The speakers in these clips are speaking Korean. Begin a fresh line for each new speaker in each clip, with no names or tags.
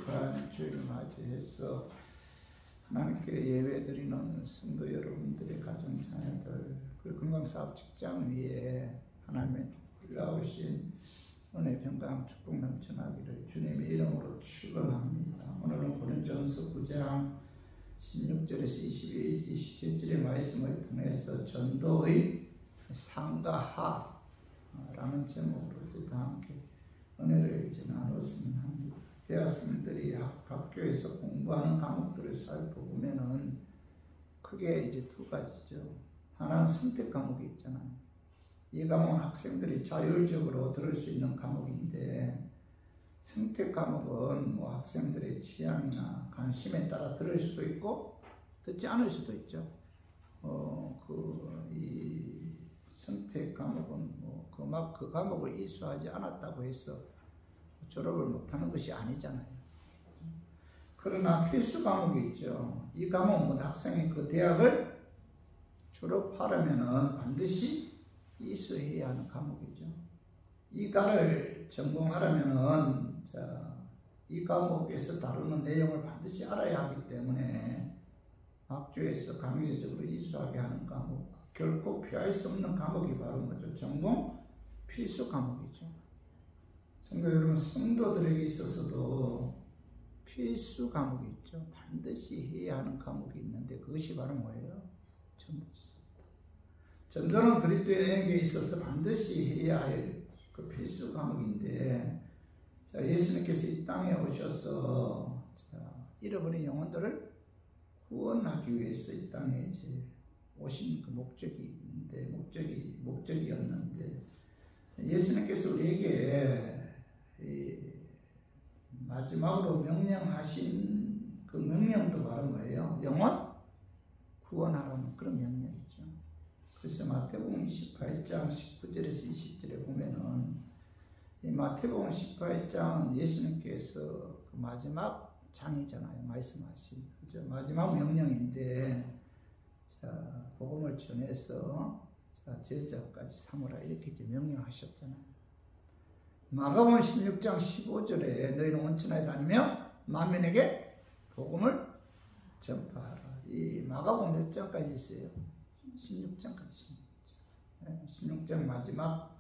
거룩한 주일을 맞이해서 하나님께 예배드리는 성도 여러분들의 가정 자녀들, 그리고 건강사업 직장 위에 하나님의 놀라우신 은혜 평강 축복 넘쳐나기를 주님의 이름으로 축원합니다. 오늘은 고린전서 9장 16절에서 27절의 말씀을 통해서 전도의 상과 하라는 제목으로 다 함께 은혜를 나눴으면 합니다. 대학생들이 학교에서 공부하는 과목들을 살펴보면은 크게 이제 두 가지죠. 하나는 선택 과목이 있잖아요. 이 과목은 학생들이 자율적으로 들을 수 있는 과목인데, 선택 과목은 뭐 학생들의 취향이나 관심에 따라 들을 수도 있고 듣지 않을 수도 있죠. 이 선택 과목은 뭐 그 과목을 이수하지 않았다고 해서 졸업을 못하는 것이 아니잖아요. 그러나 필수 과목이 있죠. 이 과목은 학생이 그 대학을 졸업하려면 반드시 이수해야 하는 과목이죠. 이 과를 전공하려면 이 과목에서 다루는 내용을 반드시 알아야 하기 때문에 학교에서 강제적으로 이수하게 하는 과목, 결코 피할 수 없는 과목이 바로 뭐죠? 전공 필수 과목이죠. 성도 여러분, 성도들에게 있어서도 필수 과목이 있죠. 반드시 해야 하는 과목이 있는데 그것이 바로 뭐예요? 전도입니다. 전도는 그리스도인에게 있어서 반드시 해야 할 그 필수 과목인데, 예수님께서 이 땅에 오셔서 잃어버린 영혼들을 구원하기 위해서 이 땅에 이제 오신 그 목적이었는데, 예수님께서 우리에게 마지막으로 명령하신 그 명령도 바로 뭐예요? 영혼 구원하라는 그런 명령이죠. 그래서 마태복음 28장 19절에서 20절에 보면은, 이 마태복음 18장 예수님께서 그 마지막 장이잖아요. 말씀하신. 그죠? 마지막 명령인데, 복음을 전해서 제자까지 삼으라 이렇게 이제 명령하셨잖아요. 마가복음 16장 15절에 너희는 온 천하에 다니며 만민에게 복음을 전파하라. 이 마가복음 몇 장까지 있어요? 16장까지. 16장 마지막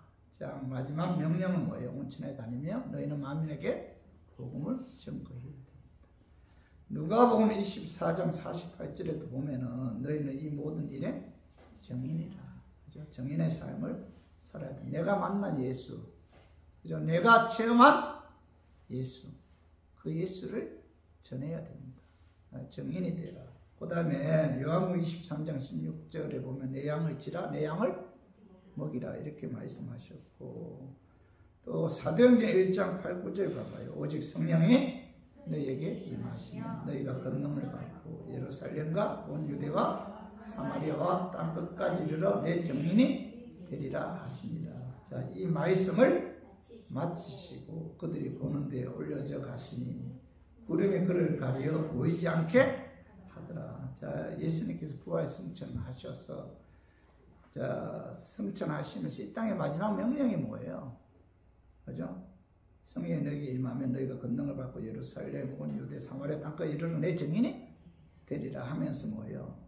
명령은 뭐예요? 온 천하에 다니며 너희는 만민에게 복음을 전파해야 됩니다. 누가복음 24장 48절에도 보면은 너희는 이 모든 일에 정인이라. 그죠? 정인의 삶을 살아야 돼. 내가 만난 예수, 그죠? 내가 체험한 예수, 그 예수를 전해야 됩니다. 정인이 되라. 그 다음에 요한복음 23장 16절에 보면 내 양을 치라, 내 양을 먹이라 이렇게 말씀하셨고, 또 사도행전 1장 8, 9절 봐봐요. 오직 성령이 너희에게 임하시면 너희가 권능을 받고 예루살렘과 온 유대와 사마리아와 땅 끝까지 이르러 내 증인이 되리라 하십니다. 자, 이 말씀을 마치시고 그들이 보는 데에 올려져 가시니 구름이 그를 가려 보이지 않게 하더라. 자, 예수님께서 부활 승천하셔서 승천하시면서 이 땅의 마지막 명령이 뭐예요? 그죠? 성령이 너희에게 임하면 너희가 권능을 받고 예루살렘 온 유대 사마리아 땅까지 이르러 내 증인이 되리라 하면서 뭐예요?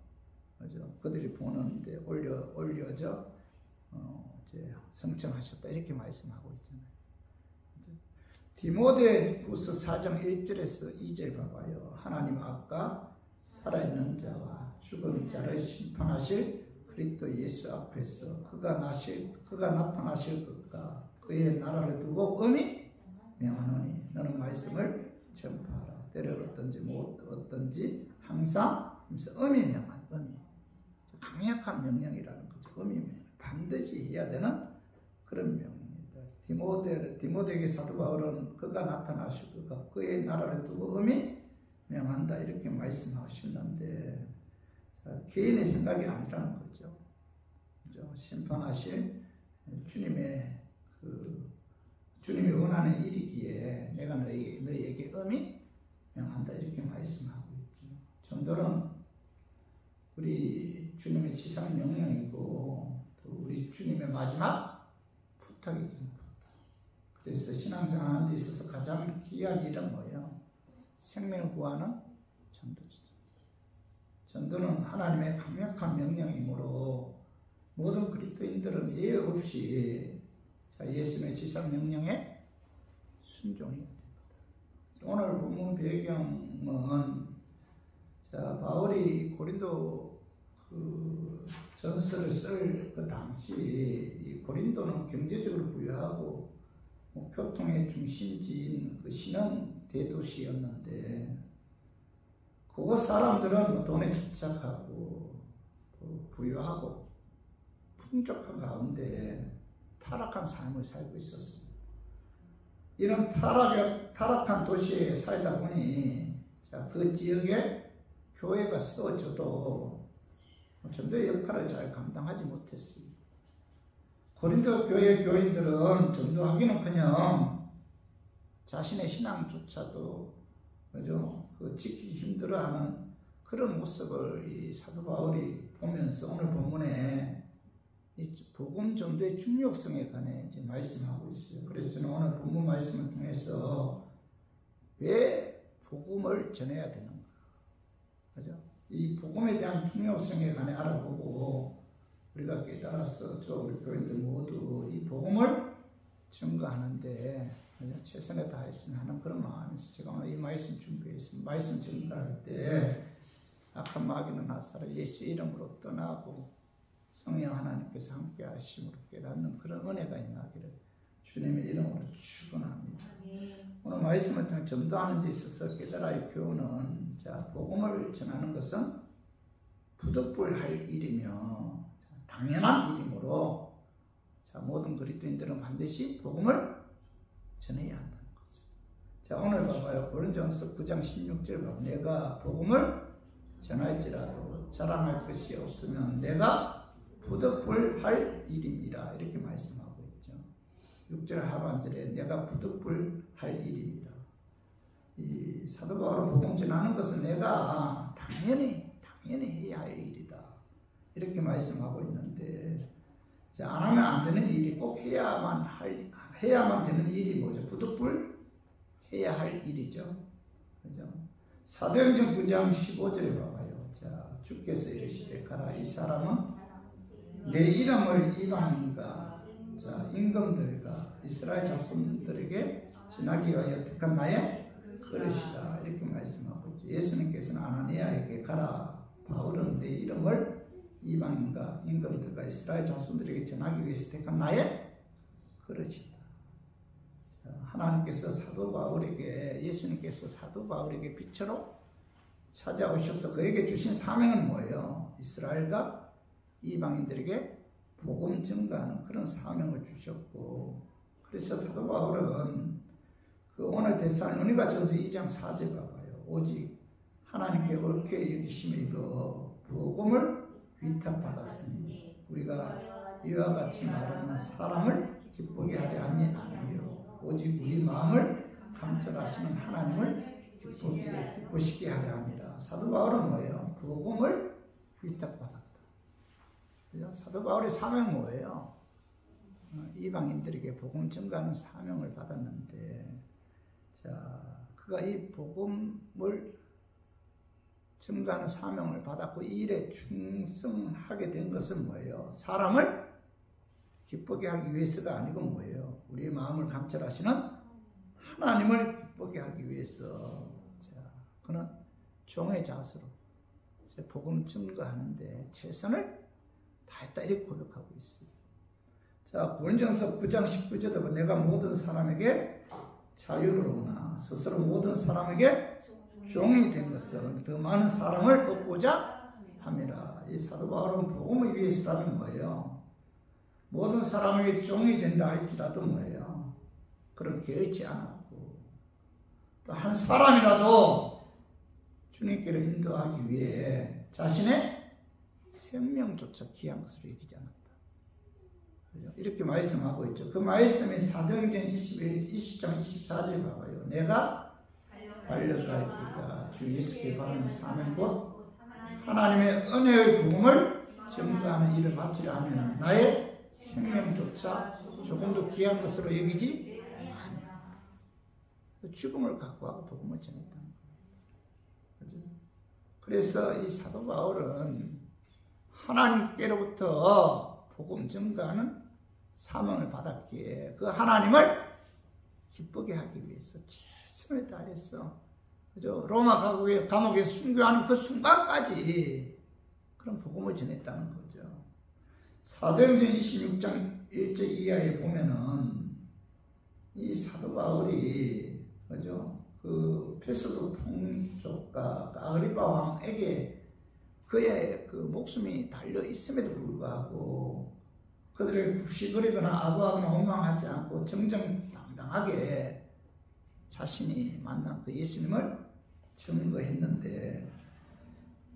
그죠? 그들이 보는데 올려져 이제 승천하셨다 이렇게 말씀하고 있잖아요. 그죠? 디모데후서 4장 1절에서 2절 봐봐요. 하나님 앞과 살아있는 자와 죽은 자를 심판하실 그리스도 예수 앞에서 그가 나타나실 것과 그의 나라를 두고 음이 명하노니 너는 말씀을 전파하라. 때를 어떤지 못 어떤지 항상 음이 명한 강력한 명령이라는 거죠. 음이 명령. 반드시 해야 되는 그런 명령입니다. 디모데에게 사도 바울은 그가 나타나실 것과 그의 나라를 두고 음이 명한다 이렇게 말씀하셨는데, 개인의 생각이 아니라는 거죠. 그죠? 심판하실 주님이 원하는 일이기에 내가 너희에게 음이 명한다 이렇게 말씀하고 있죠. 전도는 우리 주님의 지상 명령이고 또 우리 주님의 마지막 부탁이죠. 그래서 신앙생활하는 데 있어서 가장 귀한 일은 뭐예요? 생명을 구하는 전도죠. 전도는 하나님의 강력한 명령이므로 모든 그리스도인들은 예외 없이 예수님의 지상 명령에 순종해야 됩니다. 오늘 본문 배경은 바울이 고린도 그 전서를 쓸 그 당시 이 고린도는 경제적으로 부유하고 교통의 중심지인 그 신흥 대도시였는데 그곳 사람들은 돈에 집착하고 부유하고 풍족한 가운데 타락한 삶을 살고 있었습니다. 이런 타락한 도시에 살다 보니 그 지역에 교회가 세워져도 전도의 역할을 잘 감당하지 못했습니다. 고린도 교회 교인들은 전도하기는커녕 자신의 신앙조차도 지키기 힘들어하는 그런 모습을 이 사도 바울이 보면서 오늘 본문에 이 복음 전도의 중요성에 관해 이제 말씀하고 있어요. 그래서 저는 오늘 본문 말씀을 통해서 왜 복음을 전해야 되는가, 그죠? 이 복음에 대한 중요성에 관해 알아보고 우리가 깨달아서 우리 교인들 모두 이 복음을 증거하는데 최선을 다했으면 하는 그런 마음에서 제가 오늘 이 말씀 준비했습니다. 말씀 증거할 때 악한 마귀는 나사로 예수 이름으로 떠나고 성령 하나님께서 함께 하심으로 깨닫는 그런 은혜가 임하기를 주님의 이름으로 축원합니다. 오늘 말씀을 통해 전도하는 데 있어서 깨달아야 교훈은 복음을 전하는 것은 부득불할 일이며 당연한 일이므로 모든 그리스도인들은 반드시 복음을 전해야 한다는 거죠. 오늘 봐봐요. 고린도전서 9장 16절 봐요. 내가 복음을 전할지라도 자랑할 것이 없으면 내가 부득불할 일입니다. 이렇게 말씀하고 있죠. 6절 하반절에 내가 부득불할 일입니다. 이 사도 바울은 복음 전하는 것은 내가 당연히 해야 할 일이다. 이렇게 말씀하고 있는데 안 하면 안 되는 일이 꼭 해야만 되는 일이 뭐죠? 부득불 해야 할 일이죠. 그죠? 사도행전 9장 15절에 봐봐요. 주께서 이르시되 가라. 이 사람은 내 이름을 이방인과 임금들과 이스라엘 자손들에게 전하기 위하여 택한 나의 그릇이다. 이렇게 말씀하고 있죠. 예수님께서는 아나니아에게 가라. 바울은 내 이름을 이방인과 임금들과 이스라엘 자손들에게 전하기 위해서 택한 나의 그릇이다. 하나님께서 예수님께서 사도 바울에게 빛으로 찾아오셔서 그에게 주신 사명은 뭐예요? 이스라엘과 이방인들에게 복음 증거하는 그런 사명을 주셨고, 그래서 사도 바울은 오늘 데살로니가전서 2장 4절 봐봐요. 오직 하나님께 옳게 여기심으로 복음을 위탁받았으니 우리가 이와 같이 말하는 사람을 기쁘게 하려 함이 아니요 오직 우리 마음을 감찰하시는 하나님을 기쁘시게 하려 합니다. 사도 바울은 뭐예요? 복음을 위탁받았다. 사도 바울의 사명은 뭐예요? 이방인들에게 복음 증거하는 사명을 받았는데, 그가 이 복음을 증거하는 사명을 받았고 이 일에 충성하게 된 것은 뭐예요? 사람을 기쁘게 하기 위해서가 아니고 뭐예요? 우리의 마음을 감찰하시는 하나님을 기쁘게 하기 위해서 그는 종의 자세로 복음 증거하는데 최선을 다했다 이렇게 고백하고 있어요. 고린도전서 9장 19절도 내가 모든 사람에게 자유로우나 스스로 모든 사람에게 종이 된 것은 더 많은 사람을 얻고자 함이라. 이 사도 바울은 복음을 위해서라면 뭐예요? 모든 사람에게 종이 된다 할지라도 뭐예요? 그런 게으르지 않았고 또 한 사람이라도 주님께로 인도하기 위해 자신의 생명조차 귀한 것으로 여기지 않았다. 이렇게 말씀하고 있죠. 그 말씀이 사도행전 20장 24절 봐봐요. 내가 달려갈 때가 주 예수께 바라는 사명 곧 하나님의 은혜의 복음을 증거하는 일을 마치려 하면 나의 생명조차 조금도 귀한 것으로 여기지 않아. 죽음을 각오하고 복음을 전했다는 거예요. 그래서 이 사도 바울은 하나님께로부터 복음 전가하는 사명을 받았기에 그 하나님을 기쁘게 하기 위해서 최선을 다했어. 그죠? 로마 감옥에 순교하는 그 순간까지 그런 복음을 전했다는 거죠. 사도행전 26장 1절 이하에 보면은 이 사도 바울이 그죠? 그 페소도 통족과 아그리파 왕에게 그의 그 목숨이 달려 있음에도 불구하고 그들에게 굽시거리거나 아부하거나 원망하지 않고 정정당당하게 자신이 만난 그 예수님을 증거했는데,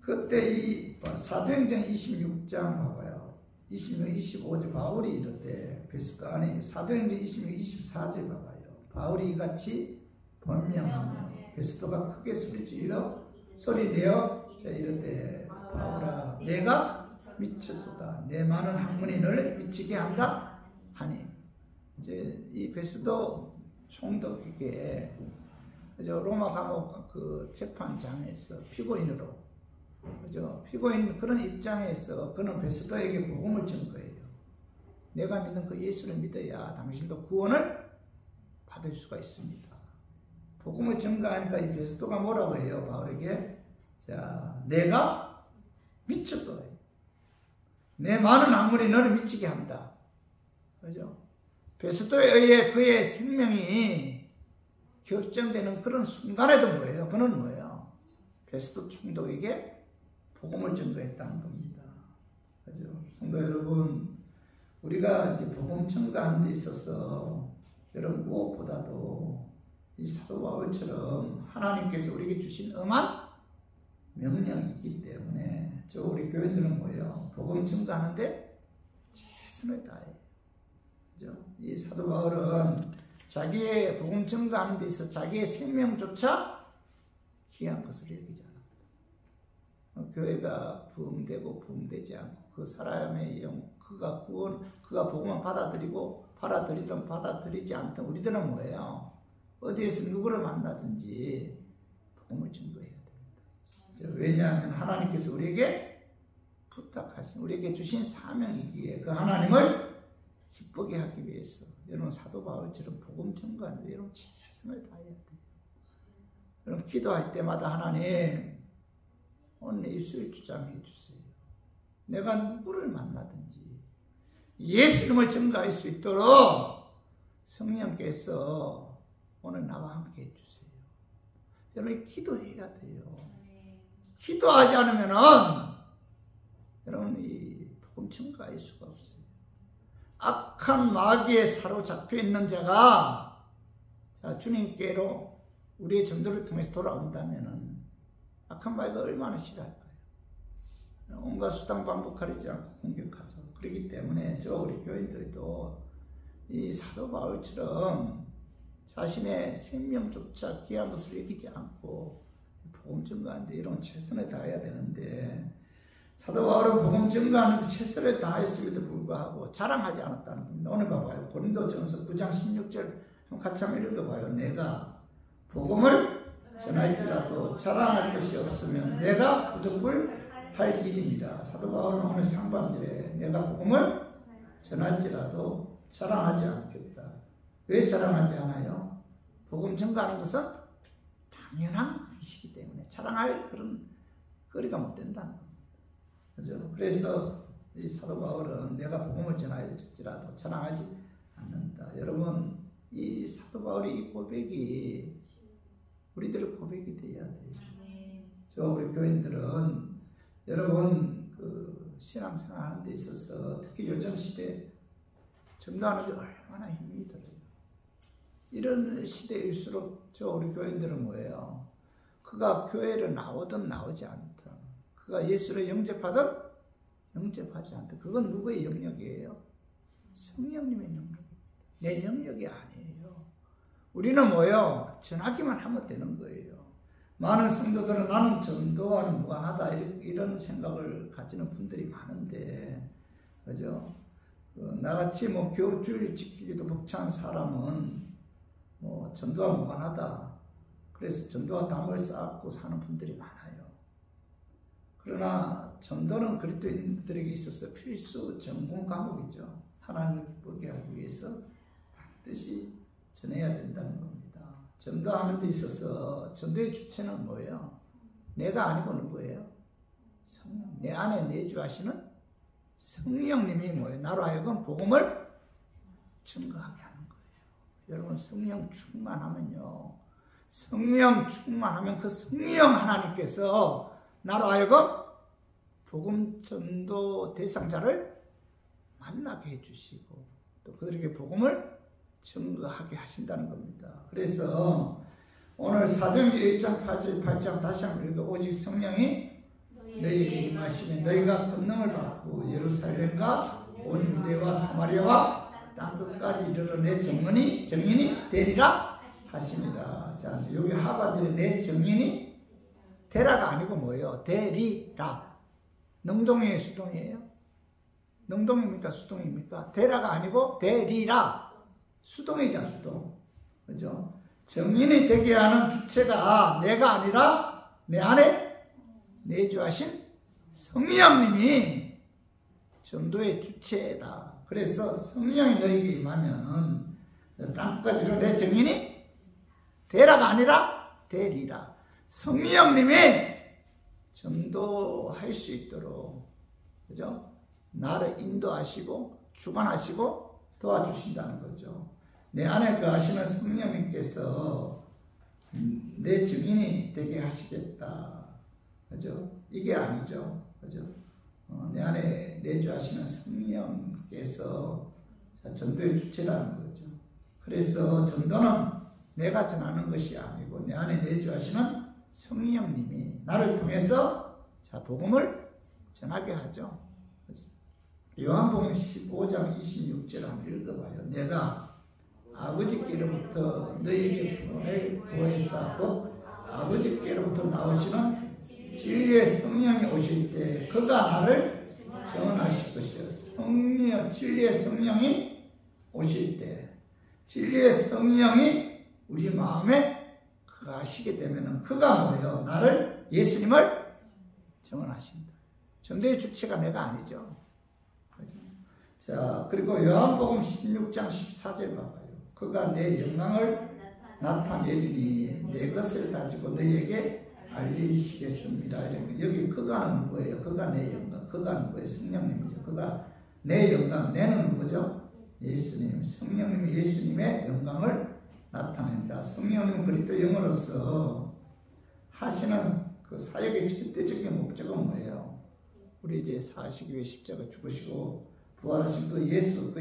그때 이 사도행전 26장 봐봐요. 26, 25절 바울이 이렇대. 베스가 안에 사도행전 26, 24절 봐봐요. 바울이 이같이 번명하며 베스도가 크게 소리내어 이렇대. 바울아, 내가 미쳤도다. 내 많은 학문이 너를 미치게 한다 하니. 이제 이 베스도 총독에게 로마 감옥 그 재판장에서 피고인으로, 그죠? 피고인 그런 입장에서 그는 베스도에게 복음을 준 거예요. 내가 믿는 그 예수를 믿어야 당신도 구원을 받을 수가 있습니다. 복음을 전가하니까 이 베스도가 뭐라고 해요? 바울에게, 자, 내가 미쳤다. 내 많은 학문이 너를 미치게 한다. 그죠? 베스도에 의해 그의 생명이 결정되는 그런 순간에도 뭐예요? 그는 뭐예요? 베스도 총독에게 복음을 전가했다는 겁니다. 그죠? 성도 여러분, 우리가 이제 복음 전가하는 데 있어서 여러분 무엇보다도 이 사도 바울처럼 하나님께서 우리에게 주신 엄한 명령이 있기 때문에 우리 교인들은 뭐예요? 복음 전가하는데 최선을 다해요. 그죠? 이 사도 바울은 자기의 복음 전가하는 데 있어 자기의 생명조차 귀한 것을 여기지 않았다. 교회가 부흥되고 부흥되지 않고 그 사람의 영, 그가 복음을 받아들이든 받아들이지 않든 우리들은 뭐예요? 어디에서 누구를 만나든지 복음을 전도해야 됩니다. 왜냐하면 하나님께서 우리에게 부탁하신, 우리에게 주신 사명이기에 그 하나님을 기쁘게 하기 위해서 여러분 사도 바울처럼 복음 전가하는데 여러분 최선을 다해야 돼요. 여러분 기도할 때마다 하나님 오늘 입술 주장해 주세요. 내가 누구를 만나든지 예수님을 전가할 수 있도록 성령께서 오늘 나와 함께 해주세요. 여러분 기도해야 돼요. 기도하지 않으면은 여러분 이 복음 전가할 수가 없어요. 악한 마귀에 사로잡혀 있는 자가 주님께로 우리의 전도를 통해서 돌아온다면은 악한 마귀가 얼마나 싫어할까요? 온갖 수단 반복하지 않고 공격하죠. 그렇기 때문에 우리 교인들도 이 사도 바울처럼 자신의 생명조차 귀한 것을 여기지 않고 복음 전가하는데 이런 최선을 다해야 되는데, 사도 바울은 복음 전가하는데 최선을 다했음에도 불구하고 자랑하지 않았다는 겁니다. 오늘 봐봐요. 고린도전서 9장 16절 같이 한번 읽어봐요. 내가 복음을 전할지라도 자랑할 것이 없으면 내가 부득불할 일입니다. 사도 바울은 오늘 상반절에 내가 복음을 전할지라도 자랑하지 않겠다. 왜 자랑하지 않아요? 복음 전가하는 것은 당연한 것이기 때문에 자랑할 그런 거리가 못 된다는 겁니다. 그죠? 그래서 이 사도 바울은 내가 복음을 전할지라도 자랑하지 않는다. 여러분, 이 사도 바울의 이 고백이 우리들의 고백이 돼야 돼요. 우리 교인들은 여러분 그 신앙생활 하는 데 있어서 특히 요즘 시대 전도하는 게 얼마나 힘이 들어요. 이런 시대일수록 우리 교인들은 뭐예요? 그가 교회를 나오든 나오지 않든, 그가 예수를 영접하든 영접하지 않든, 그건 누구의 영역이에요? 성령님의 영역입니다. 내 영역이 아니에요. 우리는 뭐예요? 전하기만 하면 되는 거예요. 많은 성도들은 나는 전도와는 무관하다 이런 생각을 가지는 분들이 많은데, 그죠? 나같이 교주를 지키기도 벅찬 사람은 전도와 무관하다. 그래서 전도와 담을 쌓고 사는 분들이 많아요. 그러나 전도는 그리스도인들에게 있어서 필수 전공 과목이죠. 하나님을 기쁘게 하기 위해서 반드시 전해야 된다는 겁니다. 전도하는 데 있어서 전도의 주체는 뭐예요? 내가 아니고 누구예요? 성령. 내 안에 내주하시는 성령님이 뭐예요? 나로 하여금 복음을 증거하게 하는 거예요. 여러분 성령 충만하면요. 성령 충만하면 그 성령 하나님께서 나로 하여금 복음 전도 대상자를 만나게 해주시고 또 그들에게 복음을 증거하게 하신다는 겁니다. 그래서 오늘 사도행전 1장 8장 다시 한번 읽어. 오직 성령이 너희에게 임하시면 너희가 권능을 받고 예루살렘과 온 유대와 사마리아와 땅끝까지 이르러 내 증인이 되리라 하시니라. 자, 여기 하바들의 내 증인이 되라가 아니고 뭐예요? 되리라. 능동이에요, 수동이에요? 능동입니까, 수동입니까? 되라가 아니고 되리라. 수동이잖아, 수동. 그죠? 증인이 되게 하는 주체가 내가 아니라 내 안에 내주하신 성령님이 전도의 주체다. 그래서 성령이 너희에게 임하면 땅끝까지 이르러 내 증인이 되라가 아니라 되리라. 성령님이 전도할 수 있도록, 그죠? 나를 인도하시고 주관하시고 도와주신다는 거죠. 내 안에 거하시는 성령님께서 내 증인이 되게 하시겠다. 그죠? 이게 아니죠. 그죠? 내 안에 내주하시는 성령께서 전도의 주체라는 거죠. 그래서 전도는 내가 전하는 것이 아니고 내 안에 내주하시는 성령님이 나를 통해서 복음을 전하게 하죠. 요한복음 15장 26절 한번 읽어봐요. 내가 아버지께로부터 너희에게 구원을 구하사 곧 아버지께로부터 나오시는 진리의 성령이 오실 때 그가 나를 전하실 것이요. 진리의 성령이 오실 때 진리의 성령이 우리 마음에 거하시게 되면 그가 뭐예요? 나를 예수님을 증언하신다. 전도의 주체가 내가 아니죠. 그렇죠? 자, 그리고 요한복음 16장 14절 봐봐요. 그가 내 영광을 나타내리니 내 것을 가지고 너희에게 알리시겠습니다. 여기 그가 누구예요? 그가 내 영광. 그가 누구예요? 성령님이죠. 그가 내 영광. 내는 누구죠? 예수님. 성령님이 예수님의 영광을 나타낸다. 성령님 그리스도 영으로서 하시는 그 사역의 절대적인 목적은 뭐예요? 우리 이제 사시기 위해 십자가 죽으시고 부활하신 그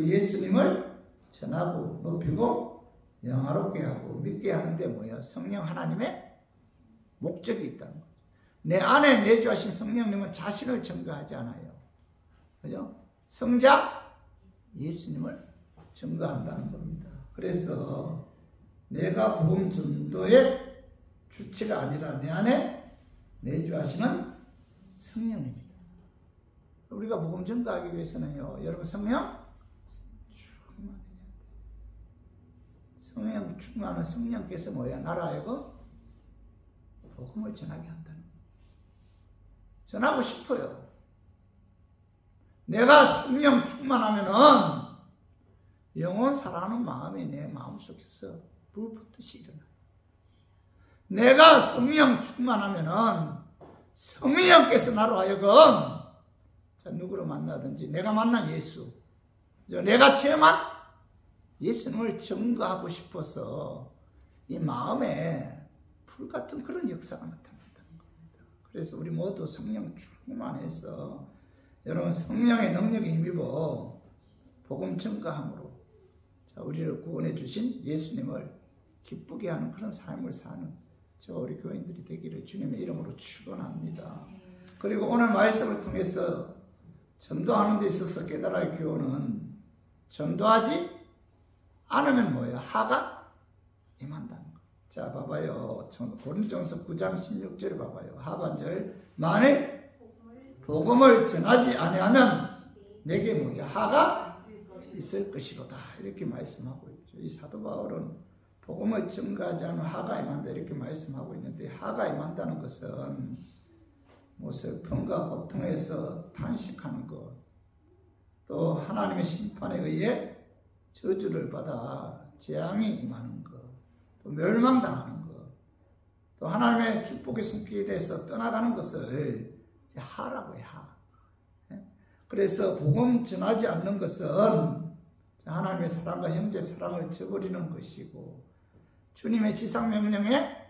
예수님을 전하고 높이고 영화롭게 하고 믿게 하는데 뭐예요? 성령 하나님의 목적이 있다는 거죠. 내 안에 내주하신 성령님은 자신을 증거하지 않아요. 그죠? 성자 예수님을 증거한다는 겁니다. 그래서 내가 복음 전도의 주체가 아니라 내 안에 내주하시는 성령입니다. 우리가 복음 전도하기 위해서는요, 여러분 성령 충만한 성령께서 뭐야? 나로 하여금 복음을 전하게 한다는 거예요. 전하고 싶어요. 내가 성령 충만하면은 영원 사랑하는 마음이 내 마음속에서 불붙듯이 일어나요. 내가 성령 충만하면은 성령께서 나로 하여금 누구를 만나든지 내가 만난 예수, 내가 체험한 예수님을 증거하고 싶어서 이 마음에 불같은 그런 역사가 나타난다는 겁니다. 그래서 우리 모두 성령 충만해서 여러분 성령의 능력에 힘입어 복음 증거함으로 우리를 구원해 주신 예수님을 기쁘게 하는 그런 삶을 사는 우리 교인들이 되기를 주님의 이름으로 축원합니다. 그리고 오늘 말씀을 통해서 전도하는 데 있어서 깨달아야 할 교훈은 전도하지 않으면 뭐예요? 하가 임한다는 거. 자, 봐봐요. 고린도전서 9장 16절을 봐봐요. 하반절. 만일 복음을 전하지 아니하면 내게 뭐죠? 하가 있을 것이로다. 이렇게 말씀하고 있죠. 이 사도 바울은 복음을 증거하지 않으면 하가 임한다. 이렇게 말씀하고 있는데 하가 임한다는 것은 슬픔과 고통에서 탄식하는 것, 또 하나님의 심판에 의해 저주를 받아 재앙이 임하는 것, 또 멸망당하는 것, 또 하나님의 축복의 손길에서 떠나가는 것을 하라고 해. 하. 그래서 복음 전하지 않는 것은 하나님의 사랑과 형제 사랑을 저버리는 것이고 주님의 지상명령에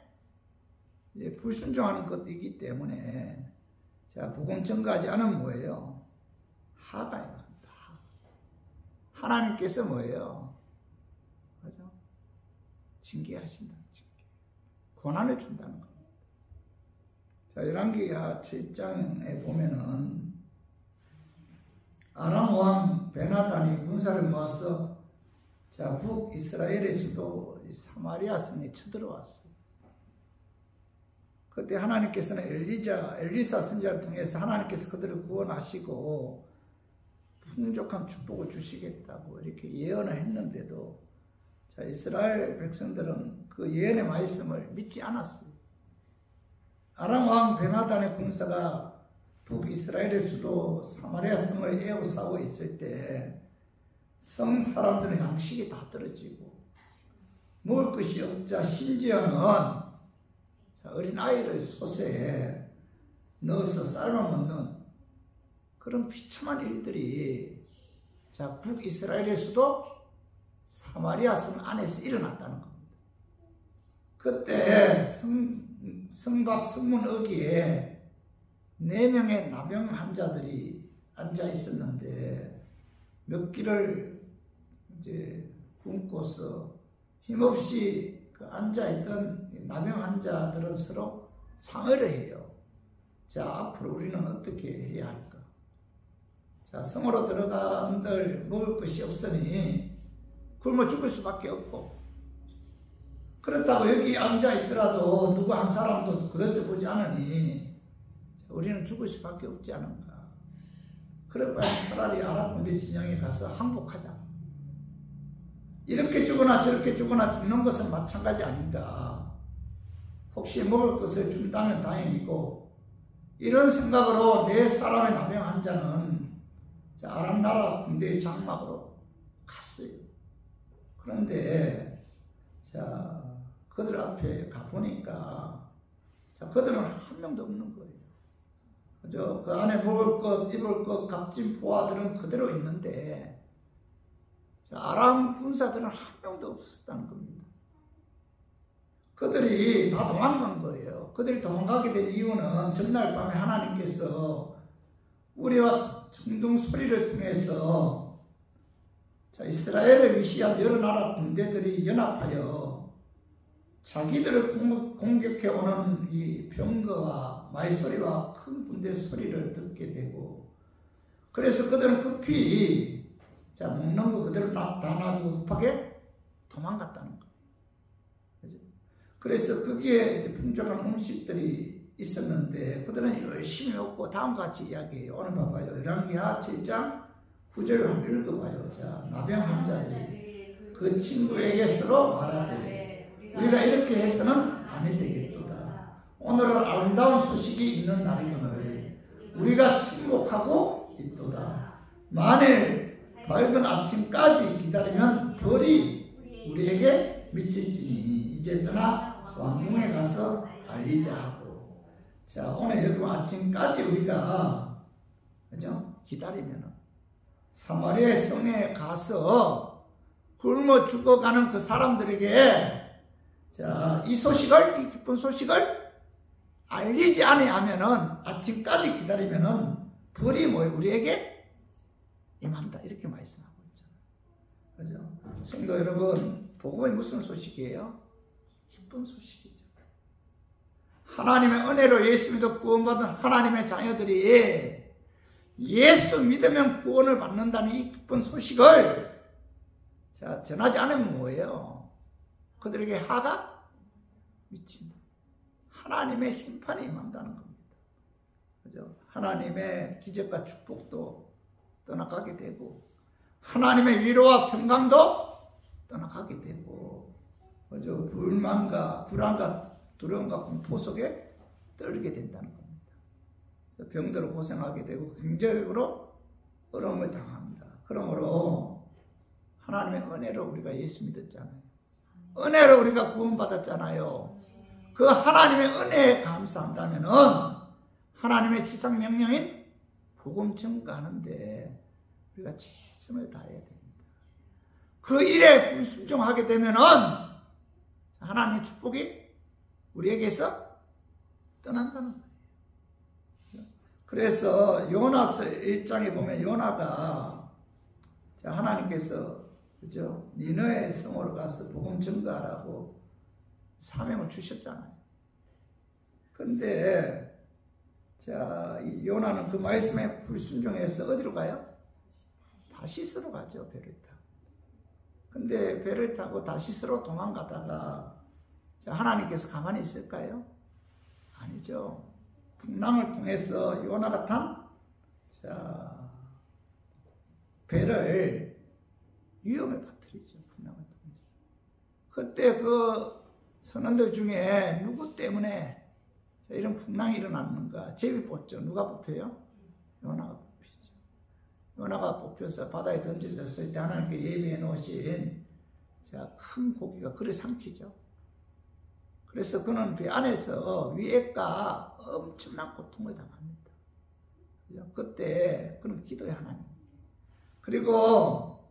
불순종하는 것이기 때문에 복음 전가하지 않으면 뭐예요? 하가 합니다. 하나님께서 뭐예요? 맞아? 징계하신다. 고난을 준다는 겁니다. 열왕기하 7장에 보면은 아람 왕 베나단이 군사를 모아서 북이스라엘의 수도 사마리아 성에 쳐들어왔어요. 그때 하나님께서는 엘리사 선지자를 통해서 하나님께서 그들을 구원하시고 풍족한 축복을 주시겠다고 이렇게 예언을 했는데도 이스라엘 백성들은 그 예언의 말씀을 믿지 않았어요. 아람 왕 베나단의 군사가 북이스라엘의 수도 사마리아 성을 에워싸고 있을 때 성 사람들은 양식이 다 떨어지고 먹을 것이 없자 심지어는 어린아이를 솥에 넣어서 삶아 먹는 그런 비참한 일들이 북이스라엘의 수도 사마리아 성 안에서 일어났다는 겁니다. 그때 성밖 성문 어귀에 4명의 나병 환자들이 앉아 있었는데 몇 끼를 굶고서 힘없이 앉아있던 나병 환자들은 서로 상의를 해요. 앞으로 우리는 어떻게 해야 할까? 성으로 들어간들 먹을 것이 없으니 굶어 죽을 수밖에 없고, 그렇다고 여기 앉아있더라도 누구 한 사람도 그릇도 보지 않으니 우리는 죽을 수밖에 없지 않은가. 그럴 바에 차라리 아랍 군대 진영에 가서 항복하자. 이렇게 죽거나 저렇게 죽거나 죽는 것은 마찬가지 아닌가. 혹시 먹을 것을 준다면 다행이고, 이런 생각으로 내 사람의 나병 환자는 아랍 나라 군대의 장막으로 갔어요. 그런데 그들 앞에 가보니까 그들은 한 명도 없는 거예요. 그 안에 먹을 것, 입을 것, 값진 보화들은 그대로 있는데 아람 군사들은 한 명도 없었다는 겁니다. 그들이 다 도망간 거예요. 그들이 도망가게 된 이유는 전날 밤에 하나님께서 우리와 청동 소리를 통해서 이스라엘을 위시한 여러 나라 군대들이 연합하여 자기들을 공격해오는 이 병거와 말소리와 큰 군대 소리를 듣게 되고, 그래서 그들은 급히 먹는 거 그대로 다 놔두고 급하게 도망갔다는 거예요. 그래서 거기에 풍족한 음식들이 있었는데 그들은 열심히 먹고 다음과 같이 이야기해요. 오늘 봐봐요. 열왕기하 7장 9절 한번 읽어봐요. 나병 환자들이 그 친구에게 서로 말하되 우리가 이렇게 해서는 아니 되겠도다. 오늘은 아름다운 소식이 있는 날이거늘 우리가 침묵하고 있도다. 만일 밝은 아침까지 기다리면 벌이 우리에게 미칠지니 이제 떠나 왕궁에 가서 알리자 하고. 오늘 여러분 아침까지 우리가 기다리면 사마리아 성에 가서 굶어 죽어가는 그 사람들에게 이 소식을, 이 기쁜 소식을 알리지 아니하면은 아침까지 기다리면은 벌이 우리에게 임한다. 이렇게 말씀하고 있잖아요. 그죠? 성도 여러분, 복음이 무슨 소식이에요? 기쁜 소식이죠. 하나님의 은혜로 예수 믿어 구원받은 하나님의 자녀들이 예수 믿으면 구원을 받는다는 이 기쁜 소식을 전하지 않으면 뭐예요? 그들에게 하가 미친다. 하나님의 심판이 임한다는 겁니다. 그죠? 하나님의 기적과 축복도 떠나가게 되고, 하나님의 위로와 평강도 떠나가게 되고, 그죠? 불만과 불안과 두려움과 공포 속에 떨게 된다는 겁니다. 병들어 고생하게 되고 경제적으로 어려움을 당합니다. 그러므로 하나님의 은혜로 우리가 예수 믿었잖아요. 은혜로 우리가 구원받았잖아요. 그 하나님의 은혜에 감사한다면은 하나님의 지상 명령인 복음 증거하는데 우리가 최선을 다해야 됩니다. 그 일에 불순종하게 되면은 하나님의 축복이 우리에게서 떠난다는 거예요. 그래서 요나서 1장에 보면 요나가 하나님께서 그죠? 니느웨 성으로 가서 복음 증거하라고 사명을 주셨잖아요. 그런데 이 요나는 그 말씀에 불순종해서 어디로 가요? 다시스로 가죠. 배를 타고. 근데 배를 타고 다시스로 도망가다가 하나님께서 가만히 있을까요? 아니죠. 풍랑을 통해서 요나가 탄 배를 위험에 빠뜨리죠. 풍랑을 통해서. 그때 그 선원들 중에 누구 때문에 이런 풍랑이 일어났는가? 제비 뽑죠. 누가 뽑혀요? 요나가 뽑히죠. 요나가 뽑혀서 바다에 던져졌을 때 하나님께 예비해 놓으신 큰 고기가 그를 삼키죠. 그래서 그는 배 안에서 위액과 엄청난 고통을 당합니다. 그때 그는 기도해 하나님. 그리고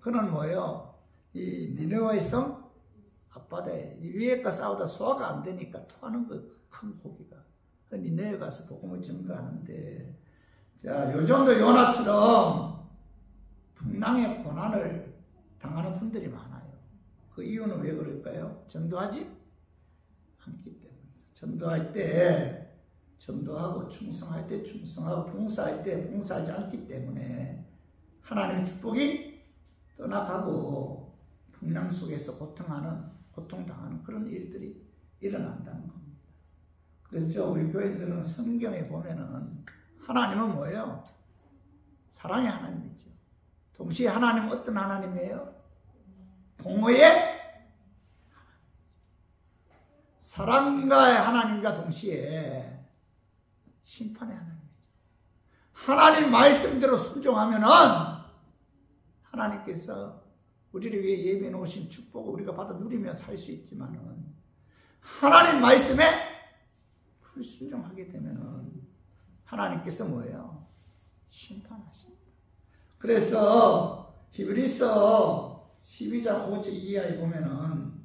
그는 뭐예요? 이 니느웨 성 앞바다에 위액과 싸우다 소화가 안 되니까 토하는 그 큰 고기가 니느웨 가서 복음을 증거하는데 요즘도 요나처럼 풍랑의 고난을 당하는 분들이 많아요. 그 이유는 왜 그럴까요? 전도하지 않기 때문에. 전도할 때 전도하고 충성할 때 충성하고 봉사할 때 봉사하지 않기 때문에 하나님의 축복이 떠나가고 풍랑 속에서 고통당하는 그런 일들이 일어난다는 겁니다. 그래서 우리 교인들은 성경에 보면은 하나님은 뭐예요? 사랑의 하나님이죠. 동시에 하나님은 어떤 하나님이에요? 공의의 하나님. 사랑과의 하나님과 동시에 심판의 하나님이죠. 하나님 말씀대로 순종하면은 하나님께서 우리를 위해 예비해 놓으신 축복을 우리가 받아 누리며 살 수 있지만은 하나님 말씀에 불순종하게 되면은 하나님께서 뭐예요? 심판하신다. 그래서 히브리서 12장 5절 이하에 보면은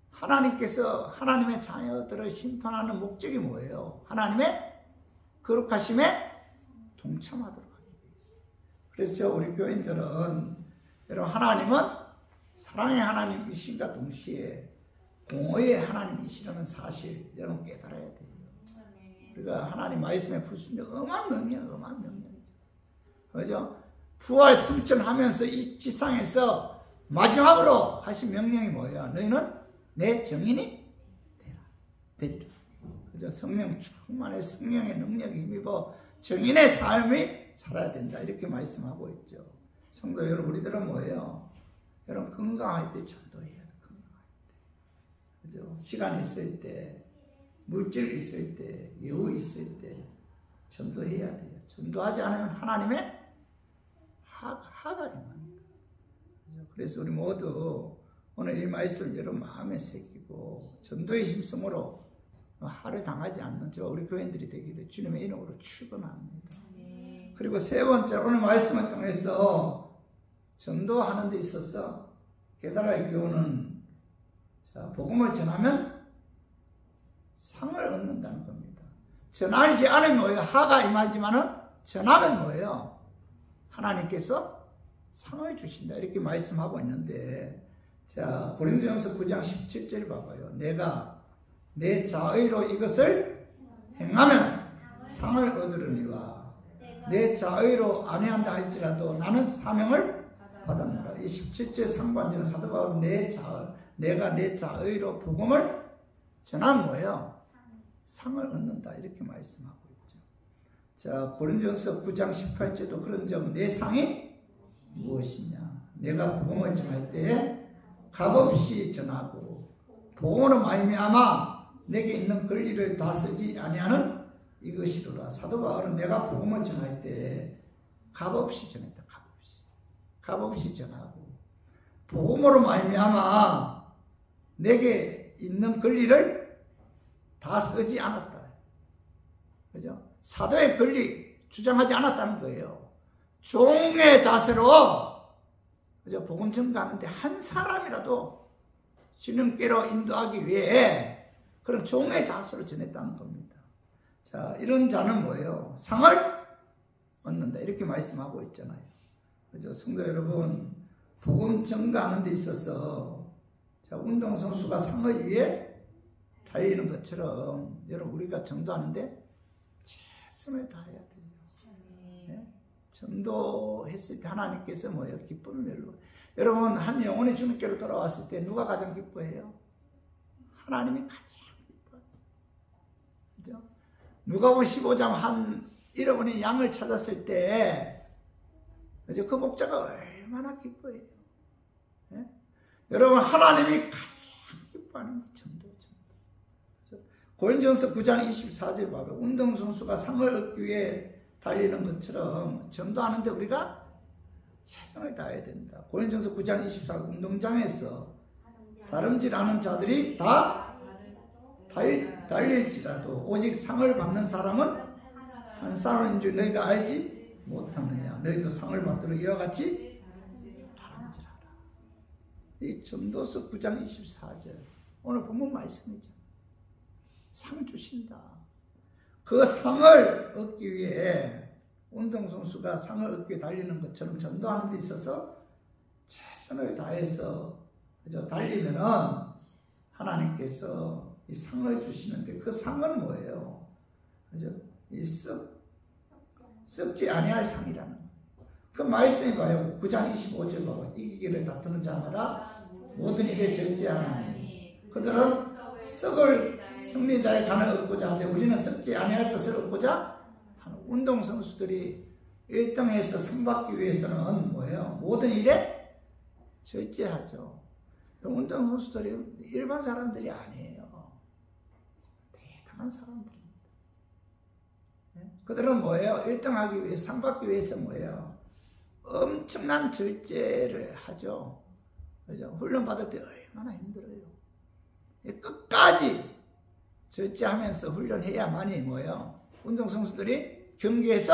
하나님께서 하나님의 자녀들을 심판하는 목적이 뭐예요? 하나님의 거룩하심에 동참하도록 하기 위해서. 그래서 우리 교인들은 여러분 하나님은 사랑의 하나님이신과 동시에 공의의 하나님이시라는 사실 여러분 깨달아야 돼요. 우리가 하나님 말씀에 불순종 엄한 명령이죠. 그죠? 부활 승천하면서 이 지상에서 마지막으로 하신 명령이 뭐예요? 너희는 내 증인이 되리라. 그죠? 성령 충만의 성령의 능력에 힘입어 증인의 삶이 살아야 된다. 이렇게 말씀하고 있죠. 성도 여러분, 우리들은 뭐예요? 여러분 건강할 때 전도해야 돼. 건강할 때. 그죠? 시간 있을 때, 물질 있을 때, 여유 있을 때 전도해야 돼요. 전도하지 않으면 하나님의 하가 임합니다. 그래서 우리 모두 오늘 이 말씀 여러분 마음에 새기고 전도의 힘성으로 하를 당하지 않는 저 우리 교인들이 되기를 주님의 이름으로 축원합니다. 그리고 세 번째 오늘 말씀을 통해서 전도하는 데 있어서 깨달아야 교훈은 복음을 전하면 상을 얻는다는 겁니다. 전하지 않으면 뭐예요? 하가 임하지만은 전하면 뭐예요? 하나님께서 상을 주신다. 이렇게 말씀하고 있는데, 자, 고린도전서 9장 17절 봐봐요. 내가 내 자의로 이것을 행하면 상을 얻으려니와 내 자의로 아니한다 할지라도 나는 사명을 받았노라. 이 17절 상관절은 사도 바울은 내가 내 자의로 복음을 전하면 뭐예요? 상을 얻는다. 이렇게 말씀하고 있죠. 자, 고린도전서 9장 18절도 그런 점, 내 상이 무엇이냐? 내가 복음을 전할 때에 값없이 전하고 복음으로 말미암아 내게 있는 권리를 다 쓰지 아니하는 이것이로라. 사도 바울은 내가 복음을 전할 때 값없이 전했다. 값없이 전하고 복음으로 말미암아 내게 있는 권리를 다 쓰지 않았다. 그죠? 사도의 권리 주장하지 않았다는 거예요. 종의 자세로 그죠? 복음 전가하는데 한 사람이라도 주님께로 인도하기 위해 그런 종의 자세로 전했다는 겁니다. 자, 이런 자는 뭐예요? 상을 얻는다. 이렇게 말씀하고 있잖아요. 그죠? 성도 여러분, 복음 전가하는 데 있어서 자, 운동선수가 상을 위해 달리는 것처럼 여러분 우리가 전도하는데 최선을 다해야 돼요. 네? 전도했을 때 하나님께서 뭐예요? 기쁨을 멸로. 여러분 한 영혼이 주님께로 돌아왔을 때 누가 가장 기뻐해요? 하나님이 가장 기뻐해요. 그죠? 누가복음 15장 한 잃어버린 양을 찾았을 때 그죠? 그 목자가 얼마나 기뻐해요. 네? 여러분 하나님이 가장 기뻐하는 전도. 고린도전서 9장 24절 봐요. 운동선수가 상을 얻기 위해 달리는 것처럼 전도하는데 우리가 최선을 다해야 된다. 고린도전서 9장 24절 운동장에서 다름질하는 자들이 다 달릴지라도 오직 상을 받는 사람은 한 사람인 줄 너희가 알지 못하느냐. 너희도 상을 받도록 이와 같이 다름질하라. 이 전도서 9장 24절 오늘 본문 말씀이죠. 상 주신다. 그 상을 얻기 위해 운동선수가 상을 얻기 위해 달리는 것처럼 전도하는 데 있어서 최선을 다해서 그죠? 달리면은 하나님께서 이 상을 주시는데 그 상은 뭐예요? 그죠? 이 썩지 아니할 상이라는 그 말씀이 봐요. 9장 25절 봐요. 이기기를 다투는 자마다 모든 일에 절제하나니 그들은 썩을 승리자의 간을 얻고자 하되 우리는 썩지 아니할 것을 얻고자 하는 운동선수들이 1등에서 승받기 위해서는 뭐예요? 모든 일에 절제하죠. 운동선수들이 일반 사람들이 아니에요. 대단한 사람들입니다. 그들은 뭐예요? 1등하기 위해 상받기 위해서 뭐예요? 엄청난 절제를 하죠. 그죠? 훈련 받을 때 얼마나 힘들어요. 끝까지 절제하면서 훈련해야만이 뭐예요? 운동선수들이 경기에서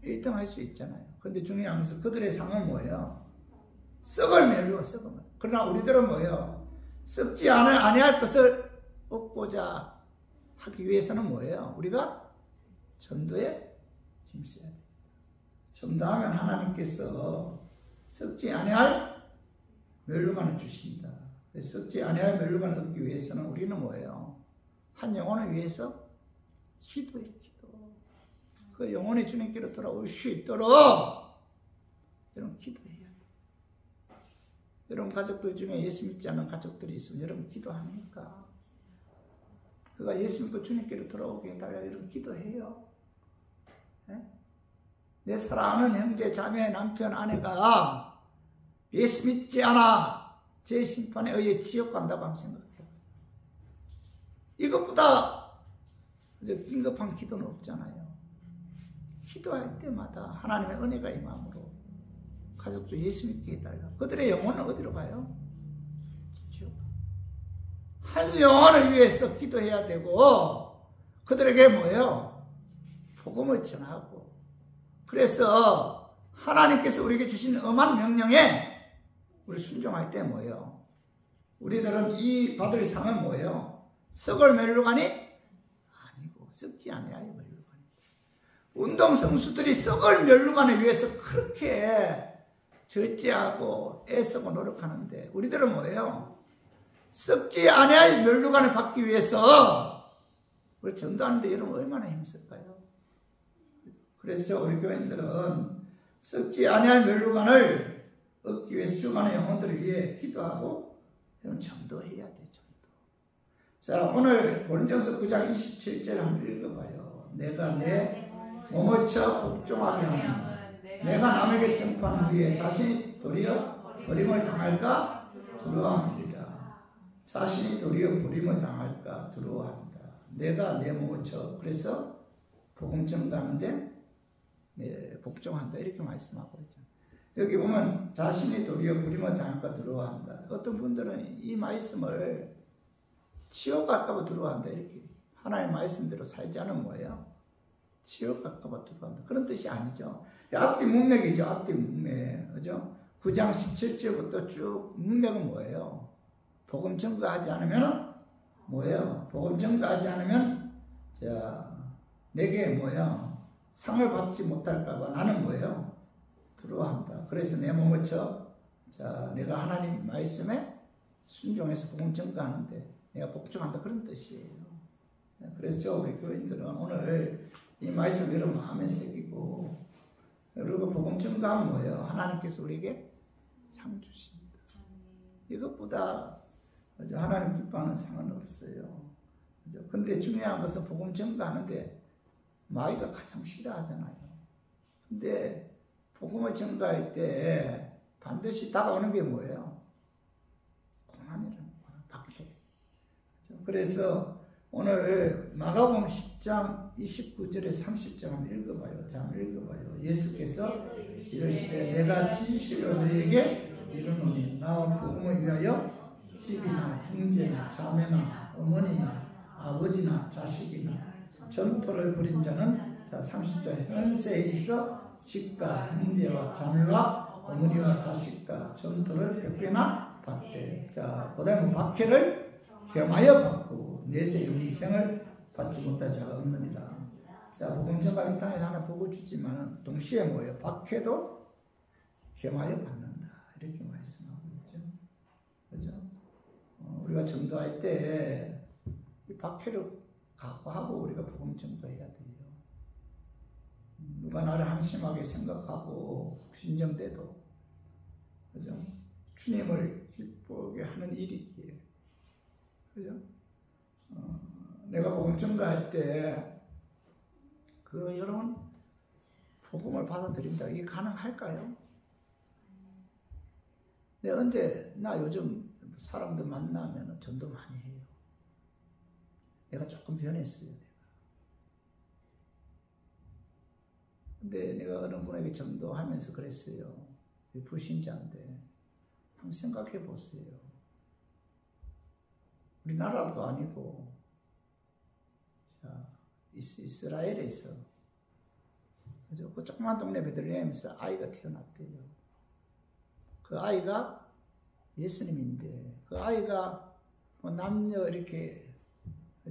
1등 할 수 있잖아요. 그런데 중요한 것은 그들의 상은 뭐예요? 썩을 멸로 썩을. 그러나 우리들은 뭐예요? 썩지 아니할 것을 얻고자 하기 위해서는 뭐예요? 우리가 전도에 힘써야 돼요. 전도하면 하나님께서 썩지 아니할 멸류관을 주신다. 썩지 아니할 멸류관을 얻기 위해서는 우리는 뭐예요? 한 영혼을 위해서 기도해, 기도. 그 영혼이 주님께로 돌아올 수 있도록 여러분 기도해야 돼요. 여러분 가족들 중에 예수 믿지 않는 가족들이 있으면 여러분 기도합니까? 그가 예수 믿고 주님께로 돌아오게 해달라 여러분 기도해요. 네? 내 사랑하는 형제, 자매, 남편, 아내가 예수 믿지 않아 제 심판에 의해 지옥 간다고 하면 생각해요. 이것보다 긴급한 기도는 없잖아요. 기도할 때마다 하나님의 은혜가 이 마음으로 가족도 예수 믿게 해달라. 그들의 영혼은 어디로 가요? 지옥. 한 영혼을 위해서 기도해야 되고 그들에게 뭐예요? 복음을 전하고 그래서 하나님께서 우리에게 주신 엄한 명령에 우리 순종할 때 뭐예요? 우리들은 이 받을 상은 뭐예요? 썩을 멸류관이 아니고 썩지 아니하여 멸류관. 운동선수들이 썩을 멸류관을 위해서 그렇게 절제하고 애쓰고 노력하는데 우리들은 뭐예요? 썩지 아니할 멸류관을 받기 위해서 우리 전도하는데 여러분 얼마나 힘쓸까요? 그래서 우리 교인들은 썩지 아니할 멸류관을 얻기 위해서 죽어가는 영혼들을 위해 기도하고 여러분 전도해야 돼. 자, 오늘 고린도전서 9장 27절 한번 읽어봐요. 내가 내 몸을 쳐 복종하게 하면 내가 남에게 전파한 후에 자신이 도리어 버림을 당할까 두려워하리라. 자신이 도리어 버림을 당할까 두려워한다. 내가 내 몸을 쳐. 그래서 복음 전가하는데 복종한다. 이렇게 말씀하고 있죠. 여기 보면 자신이 도리어 부림을 당할까 두려워한다. 어떤 분들은 이 말씀을 지옥 갈까봐 두려워한다. 이렇게 하나님의 말씀대로 살지 않으면 뭐예요? 지옥 갈까봐 두려워한다. 그런 뜻이 아니죠. 앞뒤 문맥이죠. 앞뒤 문맥. 그죠? 9장 17절부터 쭉 문맥은 뭐예요? 복음 전가하지 않으면 뭐예요? 복음 전가하지 않으면 내게 뭐예요? 상을 받지 못할까봐 나는 뭐예요? 두려워한다. 그래서 내 몸을 쳐. 내가 하나님 말씀에 순종해서 복음 전가하는데 내가 복종한다. 그런 뜻이에요. 그래서 우리 교인들은 오늘 이 말씀 여러분 마음에 새기고, 그리고 복음 전가하면 뭐예요? 하나님께서 우리에게 상 주십니다. 이것보다 하나님 기뻐하는 상은 없어요. 근데 중요한 것은 복음 전가하는데 마귀가 가장 싫어하잖아요. 근데 복음을 전가할 때 반드시 다가오는 게 뭐예요? 고난이라는 거예요. 박해. 그래서 오늘 마가복음 10장 29절에 30절 한번 읽어봐요. 자, 한번 읽어봐요. 예수께서 이르시되 내가 진실로 너희에게 이르노니 나와 복음을 위하여 집이나 형제나 자매나 어머니나 아버지나 자식이나 전토를 벌인 자는 30절 현세에 있어 집과 형제와 자매와 어머니와 자식과 전토를 100배나 받되. 그 다음에 박해를 겸하여 받고 내세 영생을 받지 못할 자가 없느니라. 복음 전가 이 땅에서 하나 복을 주지만 동시에 뭐예요? 박해도 겸하여 받는다. 이렇게 말씀하고 있죠. 그죠? 우리가 전도할 때 이 박해를 각오하고 우리가 복음 전도해야 돼요. 누가 나를 한심하게 생각하고 빈정대도, 그죠? 주님을 기쁘게 하는 일이기에. 그죠? 내가 복음 전가할 때, 여러분, 복음을 받아들인다. 이게 가능할까요? 나 요즘 사람들 만나면 전도 많이 해요. 내가 조금 변했어요. 근데 내가 어느 분에게 전도하면서 그랬어요. 불신자인데, 한번 생각해 보세요. 우리나라도 아니고, 이스라엘에서, 그죠? 그 조그만 동네 베들레헴에서 아이가 태어났대요. 그 아이가 예수님인데, 그 아이가 남녀 이렇게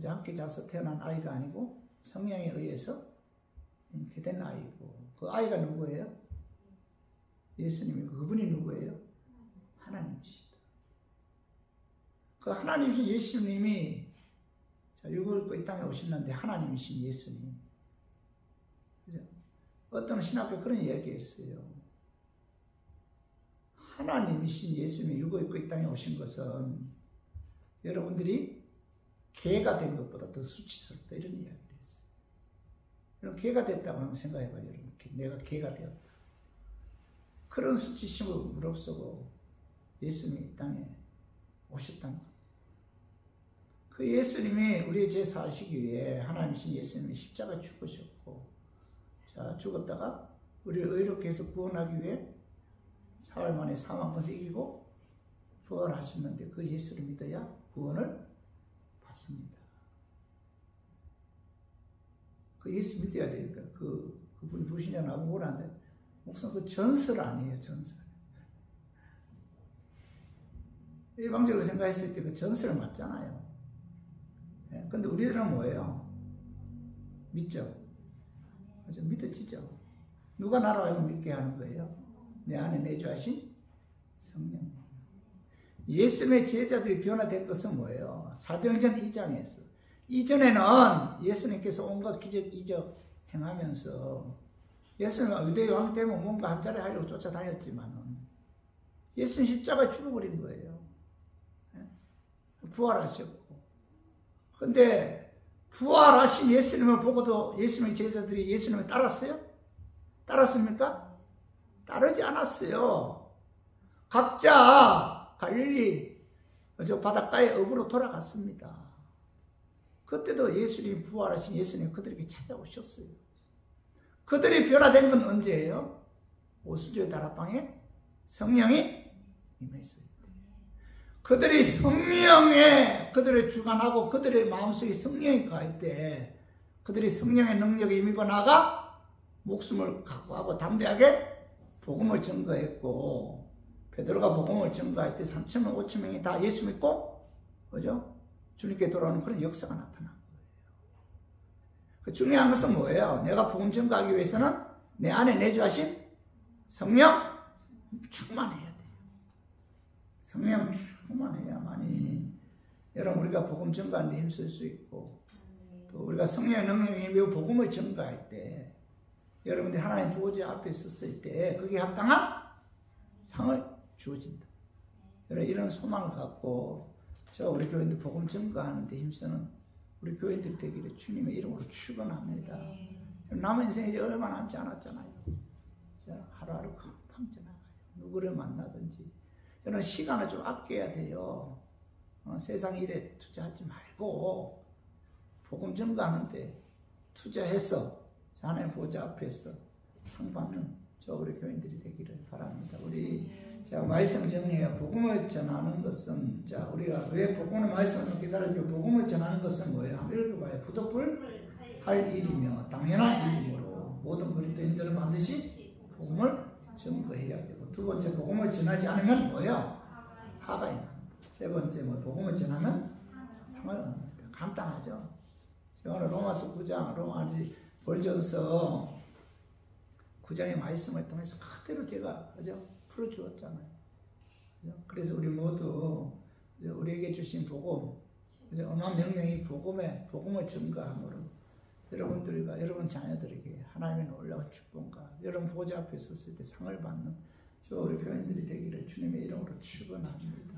함께 자서 태어난 아이가 아니고 성령에 의해서 이렇게 된 아이고, 그 아이가 누구예요? 예수님이고, 그분이 누구예요? 하나님이시다. 그 하나님이신 예수님이 육을 입고 이 땅에 오셨는데 하나님이신 예수님. 그죠? 어떤 신학교 그런 이야기 했어요. 하나님이신 예수님이 육을 입고 이 땅에 오신 것은 여러분들이 개가 된 것보다 더 수치스럽다. 이런 이야기를 했어요. 여러분, 개가 됐다고 한번 생각해봐요. 여러분, 내가 개가 되었다. 그런 수치심을 무릅쓰고 예수님이 이 땅에 오셨다는 것. 그 예수님이 우리의 죄 사하시기 위해 하나님이신 예수님이 십자가에 죽으셨고, 죽었다가 우리를 의롭게 해서 구원하기 위해 사흘 만에 사망을 이기고 부활하셨는데, 그 예수를 믿어야 구원을 받습니다. 그 예수 믿어야 되니까. 그분이 불신자 나고 뭐라는데, 목사님, 그 전설 아니에요, 전설. 일방적으로 생각했을 때 그 전설 맞잖아요. 근데 우리들은 뭐예요? 믿죠? 그죠? 믿어지죠? 누가 나로 하여금 믿게 하는 거예요? 내 안에 내주하신 성령. 예수님의 제자들이 변화된 것은 뭐예요? 사도행전 2장에서. 이전에는 예수님께서 온갖 기적, 이적 행하면서 예수님은 유대 왕 되면 뭔가 한 자리 하려고 쫓아다녔지만은 예수님 십자가에 죽어버린 거예요. 부활하셨고. 근데 부활하신 예수님을 보고도 예수님의 제자들이 예수님을 따랐어요? 따랐습니까? 따르지 않았어요. 각자 갈릴리 바닷가에 업으로 돌아갔습니다. 그때도 예수님 부활하신 예수님 그들에게 찾아오셨어요. 그들이 변화된 건 언제예요? 오순절 다락방에 성령이 임했어요. 그들이 성령에 그들을 주관하고 그들의 마음속에 성령이 가할 때 그들이 성령의 능력에 임하고 나가 목숨을 각오하고 담대하게 복음을 증거했고 베드로가 복음을 증거할 때 3,000명 5,000명이 다 예수 믿고 그죠? 주님께 돌아오는 그런 역사가 나타난 거예요. 그 중요한 것은 뭐예요? 내가 복음 증거하기 위해서는 내 안에 내주하신 성령 충만해야 돼요. 성령 충만해야만이 여러분 우리가 복음 증거하는 데 힘쓸 수 있고 또 우리가 성령의 능력에 임하여 복음을 증거할 때 여러분들이 하나님 보호자 앞에 섰을 때 그게 합당한 상을 주어진다. 여러분 이런 소망을 갖고 저 우리 교인들 복음 증거하는 데 힘쓰는 우리 교인들이 되기를 주님의 이름으로 축원합니다. 남은 인생이 이제 얼마 남지 않았잖아요. 하루하루 금방 지나가요. 누구를 만나든지 여러분 시간을 좀 아껴야 돼요. 세상 일에 투자하지 말고 복음 증거하는데 투자해서 하나님 보좌 앞에서 상 받는 저 우리 교인들이 되기를 바랍니다. 우리 자 말씀 정리해요. 복음을 전하는 것은 자 우리가 왜 복음의 말씀을 기다리고 복음을 전하는 것은 뭐예요? 한번 읽어봐요. 부득불 할 일이며 당연한 일이므로 모든 그리스도인들은 반드시 복음을 증거해야 되고 두 번째 복음을 전하지 않으면 뭐예요? 하가 있는. 세 번째 뭐 복음을 전하면 상을 얻는다. 간단하죠. 오늘 로마서 9장 로마지 본전서 9장의 말씀을 통해서 그대로 제가 그죠? 풀어주었잖아요. 그죠? 그래서 우리 모두 우리에게 주신 복음, 엄한 명령이 복음을 증거함으로 여러분들과 여러분 자녀들에게 하나님의 놀라운 축복과 여러분 보좌 앞에 섰을 때 상을 받는 저 우리 교인들이 되기를 주님의 이름으로 축원합니다.